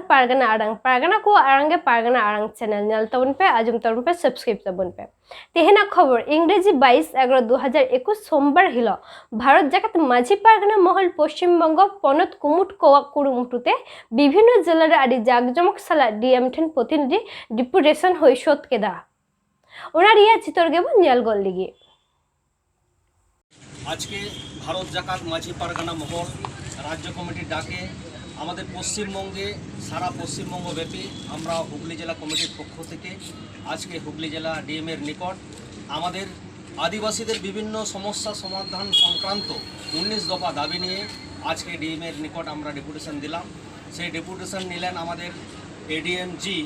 पारगना आड़ांग पारगना को आड़ांगे पारगना आड़ांग channel nail तबन पे आजम तबन पे सब्सक्राइब तबन पे तेहेना खबर इंग्रेजी 22/11/2021 सोमवार हिलो भारत जाकात माझी पारगना महल पश्चिम बंग पनत कुमुट कुरुमुटुते विभिन्न जिलार आदि जाकजमक साला डीएम ठेन प्रतिनिधि डिपुटेशन हई शोध केदा ओनारिया चितर गेबो नेल गल लिगी आज के भारत जाकात माझी पारगाना महल राज्य कमिटिर डाके आमादेर पश्चिमबंगे सारा पश्चिमबंग व्यापी आमरा हुगली जिला कमिटिर पक्ष थेके आज के हुगली जिला डीएमेर निकट आमादेर आदिवासीदेर विभिन्न समस्या समाधान संक्रांत 19 दफा दाबी निये आज के डीएमेर निकट आमरा डेपुटेशन दिलाम। सेई डेपुटेशन निलेन आमादेर एडीएम जी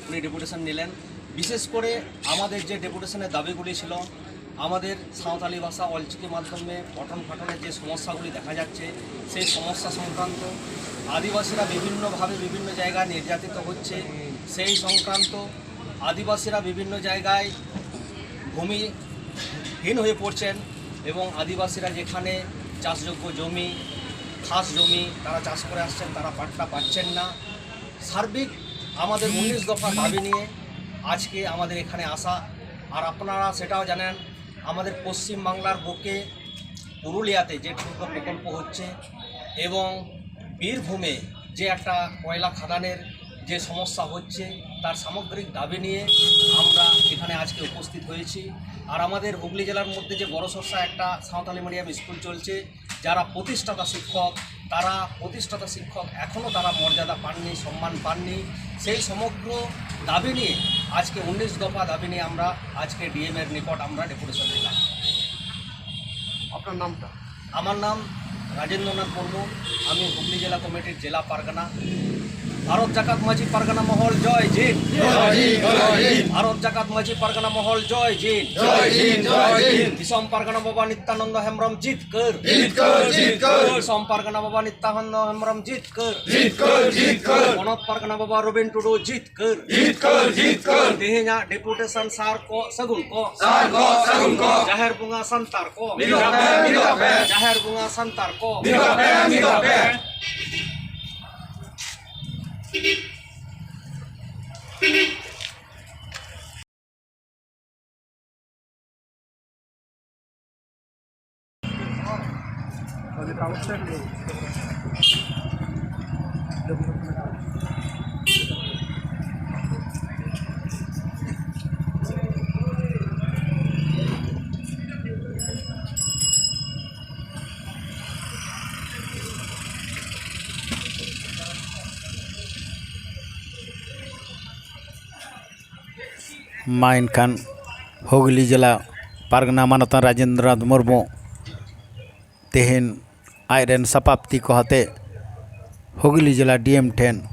उनी डेपुटेशन निलेन। विशेष करे आमादेर जे डेपुटेशनेर दाबिगुली छिलो आमादेर साँওতালি भाषा अलचिकी माध्यमे पठन पाठनेर जे समस्यागुली देखा जाच्छे सेई समस्या संक्रांत आदिवासीरा विभिन्नभावे विभिन्न जायगाय निर्यातित होच्छे सेई संक्रांत आदिवासीरा विभिन्न जायगाय भूमिहीन हये पड़छेन एबं आदिवासीरा जेखाने चाषयोग्य जमी खास जमी तारा चाष करे आसछेन तारा पाट्टा पाচ্ছেন ना। सार्बिक आमादेर 19 दफा दाबी निये आजके आमादेर एखाने आसा और आपनारा सेटाओ जानेन आमादेर पश्चिम बांगलार बुके पुरुलियाते जे दुर्ग प्रकल्प होच्छे एवं बीरभूमे जे एकटा कयला खादानेर जे समस्या होच्छे तार सामग्रिक दाबी निये आमरा एखाने आजके उपस्थित हयेछि। और आमादेर हुगली जेलार मध्य जे बड़ समस्या एकटा साँওতালি मिडियाम स्कूल चलছে যারা প্রতিষ্ঠাতা শিক্ষক তারা প্রতিষ্ঠাতা শিক্ষক এখনও তারা মর্যাদা পাননি সম্মান পাননি সেই সমগ্র দাবি নিয়ে আজকে 19 দফা দাবি নিয়ে আমরা আজকে ডিএমের নিকট আমরা ডেপুটেশন দিলাম। আপনার নামটা? আমার নাম রাজেন্দ্রনাথ মুর্মু, আমি হুগলি জেলা কমিটির জেলা পারগানা। भारत जाकात माझी पारगाना महल जय जिन भारत जाकात माझी पारगाना महल जय जिन दिसम पारगाना बाबा नित्यानंद हेम्ब्रम जीत कर दिसम पारगाना बाबा नित्यानंद हेम्ब्रम जीत कर पनत पारगाना बाबा रबिन टुडू जीत कर तेहेना डेपुटेशन सार को सगुन को जाहेर बुंगा संतार को जाहेर बुंगा संतार को mainkan Hugli Jila Pargana Manatan Rajendra Murmu Tehen Iron Sapapti Kohate Hugli Jila DM10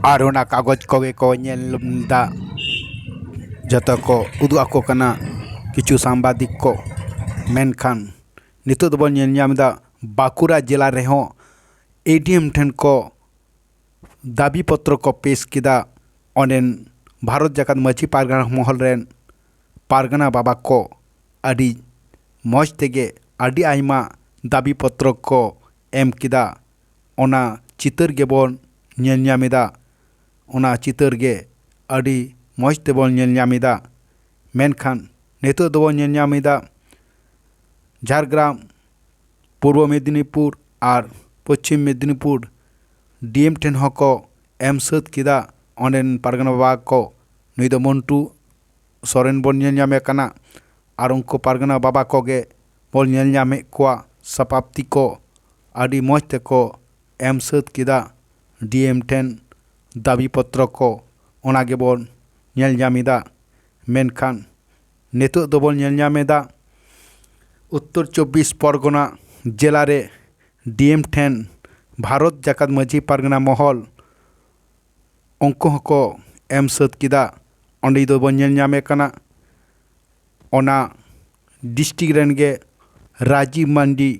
Aruna Kagoj Koge ko Nyelumda Jatako Udu Ako Kana Kichu Sambadik ko Menkan Nitu Dobon Nyamda Bakura Jila Reho ADM10 ko दाबी पत्र को पेश किदा ओनेन भारत जाकात माझी पारगाना महल rain Pargana बाबा को अडी मौज तेगे अडी आयमा दाबी पत्र को एम किदा ओना चितर गेबोन नेल ᱧᱟᱢᱮᱫᱟ ओना चितर गे अडी मौज तेबोन नेल ᱧᱟᱢᱮᱫᱟ मेनखान नितो दोबोन नेल ᱧᱟᱢᱮᱫᱟ झारग्राम पूर्व मेदिनीपुर और पश्चिम मेदिनीपुर डीएम ठेन हको एम सद किदा ओनेन पारगाना बाबा को नुई दो मंटू सोरेन बोन नेल ᱧᱟᱢᱮ काना और उनको पारगाना बाबा को गे बोल नेल ᱧᱟᱢᱮ कोआ सपाप्ति को आदि मौज तेको एम सद किदा डीएम ठेन दाबी पत्र को ओनागे बोन नेल ᱧᱟᱢᱮᱫᱟ मेनखान नितो दो बोन नेल ᱧᱟᱢᱮᱫᱟ उत्तर 24 परगना जिला रे डीएम ठेन भारत जाकात माझी पारगाना महल उनको हको एम सद किदा ओंडे दो बोन नेल ᱧᱟᱢᱮ काना ओना डिस्ट्रिक्ट रेन गे राजीव मंडी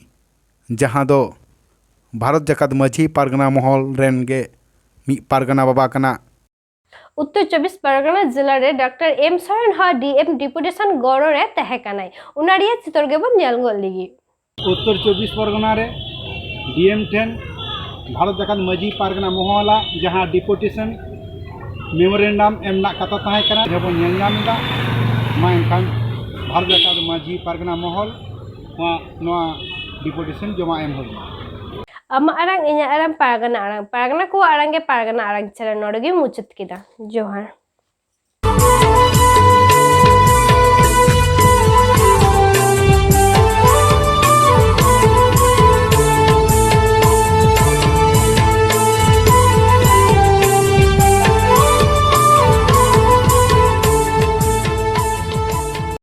जहाँ दो भारत जाकात माझी पारगाना महल रेन गे मी पारगाना बाबा काना। उत्तर 24 परगना जिला रे डॉक्टर एम सरन हा डीएम डिपुटेशन गौरव रे तहकानाई उनारिया चितरगेबन नेलगल लिगी उत्तर 24 परगना रे डीएम 10 भारत जाकात माजी पारगना महोला जहाँ डिपोटेशन मेमोरेंडम एमना कथा ताहे कना जब नेलनामदा मा एनखान भारत जाकात माजी पारगना महल वा डिपोटेशन जमा एम होई Ama arang inya arang pargana ko arang ge pargana arang channel nodegi muchut kida. Johar.